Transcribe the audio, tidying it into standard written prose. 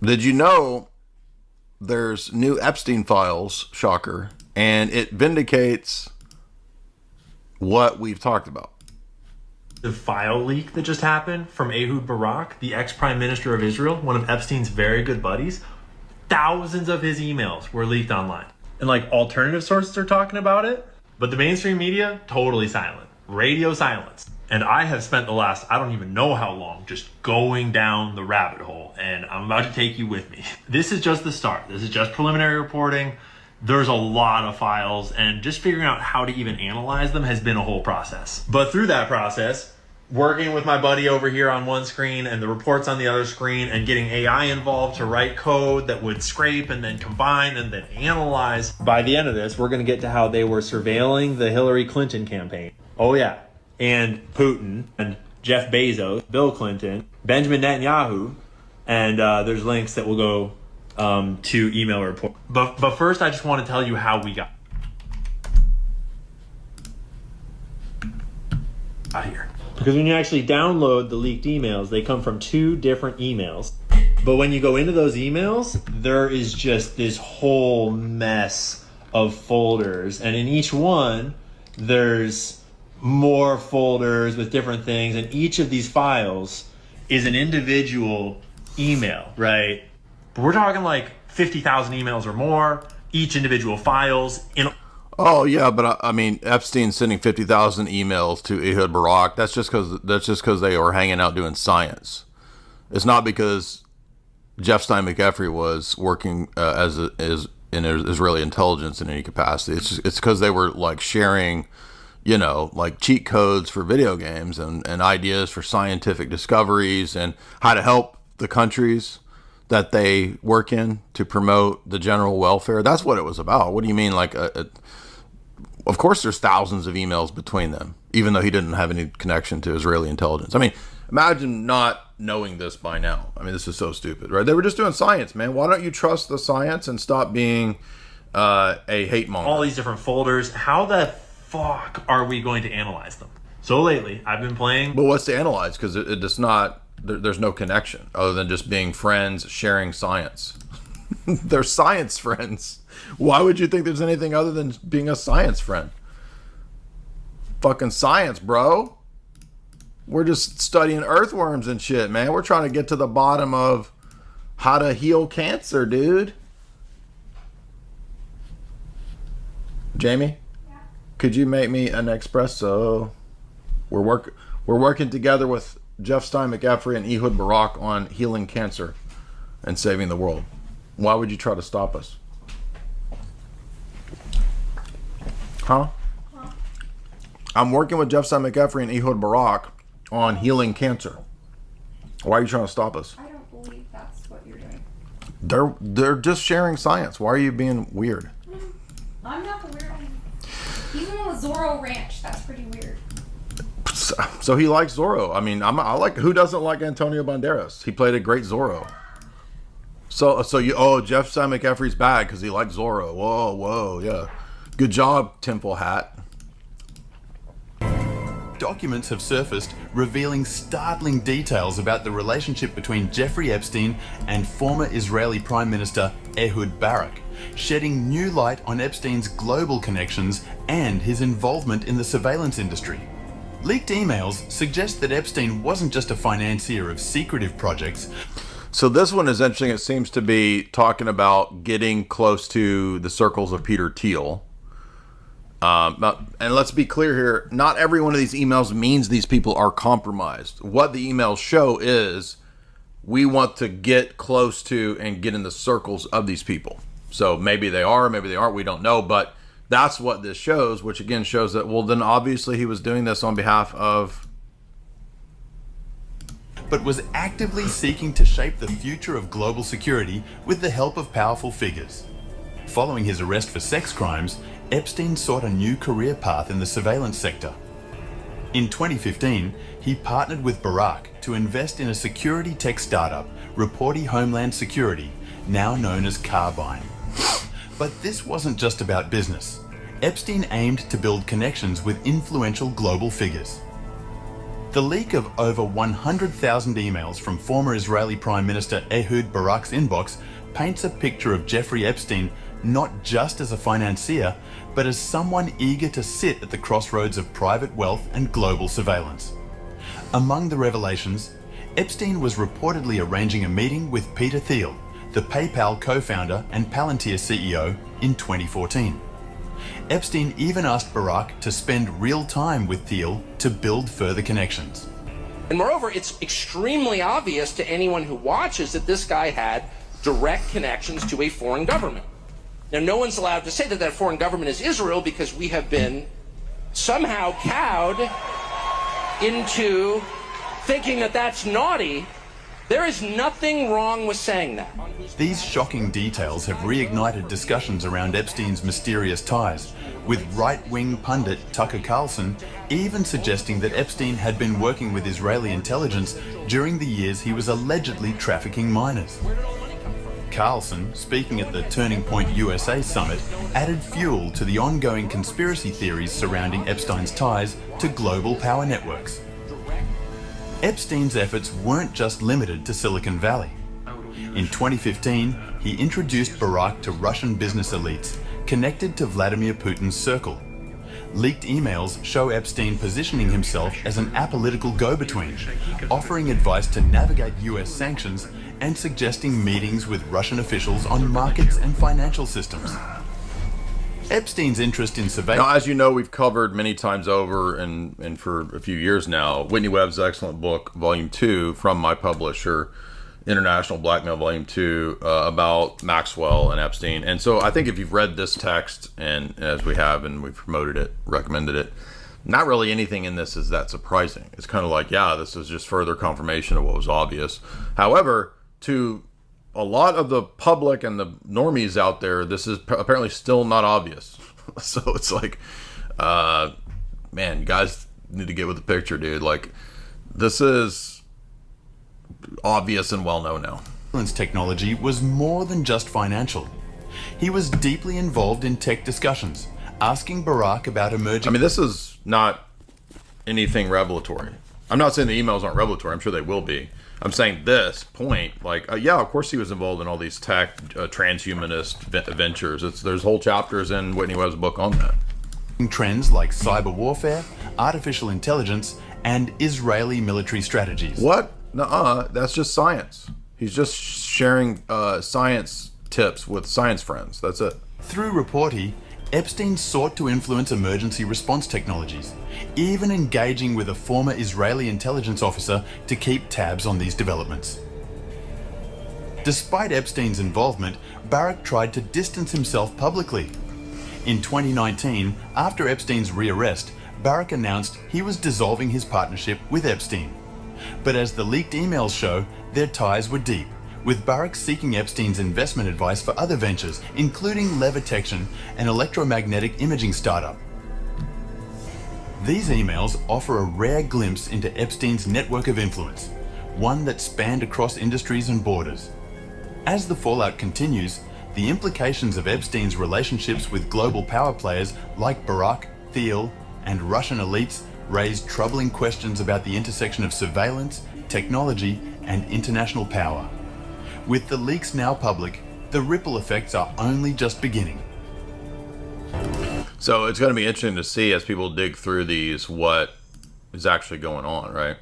Did you know there's new Epstein files, shocker, and it vindicates what we've talked about? The file leak that just happened from Ehud Barak, the ex-prime minister of Israel, one of Epstein's very good buddies, thousands of his emails were leaked online. And like alternative sources are talking about it, but the mainstream media, totally silent. Radio silence. And I have spent the last, I don't even know how long, just going down the rabbit hole. And I'm about to take you with me. This is just the start. This is just preliminary reporting. There's a lot of files, and just figuring out how to even analyze them has been a whole process. But through that process, working with my buddy over here on one screen and the reports on the other screen, and getting AI involved to write code that would scrape and then combine and then analyze. By the end of this, we're going to get to how they were surveilling the Hillary Clinton campaign. Oh yeah. And Putin and Jeff Bezos, Bill Clinton, Benjamin Netanyahu, and there's links that will go to email report. But first, I just want to tell you how we got here. Because when you actually download the leaked emails, they come from 2 different emails. But when you go into those emails, there is just this whole mess of folders. And in each one, there's more folders with different things. And each of these files is an individual email, right? But we're talking like 50,000 emails or more, each individual files in. Oh yeah, but I mean, Epstein sending 50,000 emails to Ehud Barak. That's just because they were hanging out doing science. It's not because Jeff Stein McEfrey was working as in Israeli intelligence in any capacity. It's because they were like sharing, like cheat codes for video games and ideas for scientific discoveries and how to help the countries that they work in to promote the general welfare. That's what it was about. What do you mean? Like, of course there's thousands of emails between them, even though he didn't have any connection to Israeli intelligence. I mean, imagine not knowing this by now. I mean, this is so stupid, right? They were just doing science, man. Why don't you trust the science and stop being a hate monger? All these different folders. How the fuck are we going to analyze them? So lately, I've been playing. But what's to analyze? Because it's not. There's no connection other than just being friends, sharing science. They're science friends. Why would you think there's anything other than being a science friend? Fucking science, bro. We're just studying earthworms and shit, man. We're trying to get to the bottom of how to heal cancer, dude. Jamie? Yeah. Could you make me an espresso? We're working together with Jeff Stein McEfrey and Ehud Barak on healing cancer and saving the world. Why would you try to stop us? Huh? I'm working with Jeff Stein McEfrey and Ehud Barak on healing cancer. Why are you trying to stop us? I don't believe that's what you're doing. They're just sharing science. Why are you being weird? I'm not the weird one. Even on the Zorro Ranch, that's pretty weird. So he likes Zorro. I mean, I like. Who doesn't like Antonio Banderas? He played a great Zorro. So Jeff Stein McEfrey's bad because he likes Zorro. Whoa, yeah. Good job, Temple Hat. Documents have surfaced revealing startling details about the relationship between Jeffrey Epstein and former Israeli Prime Minister Ehud Barak, shedding new light on Epstein's global connections and his involvement in the surveillance industry. Leaked emails suggest that Epstein wasn't just a financier of secretive projects. So this one is interesting. It seems to be talking about getting close to the circles of Peter Thiel. And let's be clear here, not every one of these emails means these people are compromised. What the emails show is we want to get close to and get in the circles of these people. So maybe they are, maybe they aren't, we don't know, but that's what this shows, which again shows that, well, then obviously he was doing this on behalf of... but was actively seeking to shape the future of global security with the help of powerful figures. Following his arrest for sex crimes, Epstein sought a new career path in the surveillance sector. In 2015, he partnered with Barak to invest in a security tech startup, Reporty Homeland Security, now known as Carbine. But this wasn't just about business. Epstein aimed to build connections with influential global figures. The leak of over 100,000 emails from former Israeli Prime Minister Ehud Barak's inbox paints a picture of Jeffrey Epstein not just as a financier, but as someone eager to sit at the crossroads of private wealth and global surveillance. Among the revelations, Epstein was reportedly arranging a meeting with Peter Thiel, the PayPal co-founder and Palantir CEO, in 2014. Epstein even asked Barak to spend real time with Thiel to build further connections. And moreover, it's extremely obvious to anyone who watches that this guy had direct connections to a foreign government. Now, no one's allowed to say that that foreign government is Israel because we have been somehow cowed into thinking that that's naughty. There is nothing wrong with saying that. These shocking details have reignited discussions around Epstein's mysterious ties, with right-wing pundit Tucker Carlson even suggesting that Epstein had been working with Israeli intelligence during the years he was allegedly trafficking minors. Carlson, speaking at the Turning Point USA summit, added fuel to the ongoing conspiracy theories surrounding Epstein's ties to global power networks. Epstein's efforts weren't just limited to Silicon Valley. In 2015, he introduced Barak to Russian business elites connected to Vladimir Putin's circle. Leaked emails show Epstein positioning himself as an apolitical go-between, offering advice to navigate US sanctions and suggesting meetings with Russian officials on markets and financial systems. Epstein's interest in surveillance... Now, as you know, we've covered many times over and for a few years now, Whitney Webb's excellent book, Volume 2, from my publisher, International Blackmail Volume 2, about Maxwell and Epstein. And so I think if you've read this text, and as we have, and we've promoted it, recommended it, not really anything in this is that surprising. It's kind of like, yeah, this is just further confirmation of what was obvious. However, to a lot of the public and the normies out there, this is apparently still not obvious. So it's like, man, you guys need to get with the picture, dude. Like, this is obvious and well known now. Surveillance technology was more than just financial. He was deeply involved in tech discussions, asking Barak about emerging... I mean, this is not anything revelatory. I'm not saying the emails aren't revelatory. I'm sure they will be. I'm saying this point, like, yeah, of course he was involved in all these tech transhumanist ventures. There's whole chapters in Whitney Webb's book on that. Trends like cyber warfare, artificial intelligence, and Israeli military strategies. What? Nuh-uh, that's just science. He's just sharing science tips with science friends. That's it. Through Reporty, Epstein sought to influence emergency response technologies, even engaging with a former Israeli intelligence officer to keep tabs on these developments. Despite Epstein's involvement, Barak tried to distance himself publicly. In 2019, after Epstein's rearrest, Barak announced he was dissolving his partnership with Epstein. But as the leaked emails show, their ties were deep, with Barak seeking Epstein's investment advice for other ventures, including Levitation, an electromagnetic imaging startup. These emails offer a rare glimpse into Epstein's network of influence, one that spanned across industries and borders. As the fallout continues, the implications of Epstein's relationships with global power players like Barak, Thiel, and Russian elites raise troubling questions about the intersection of surveillance, technology, and international power. With the leaks now public, the ripple effects are only just beginning. So it's going to be interesting to see as people dig through these what is actually going on, right?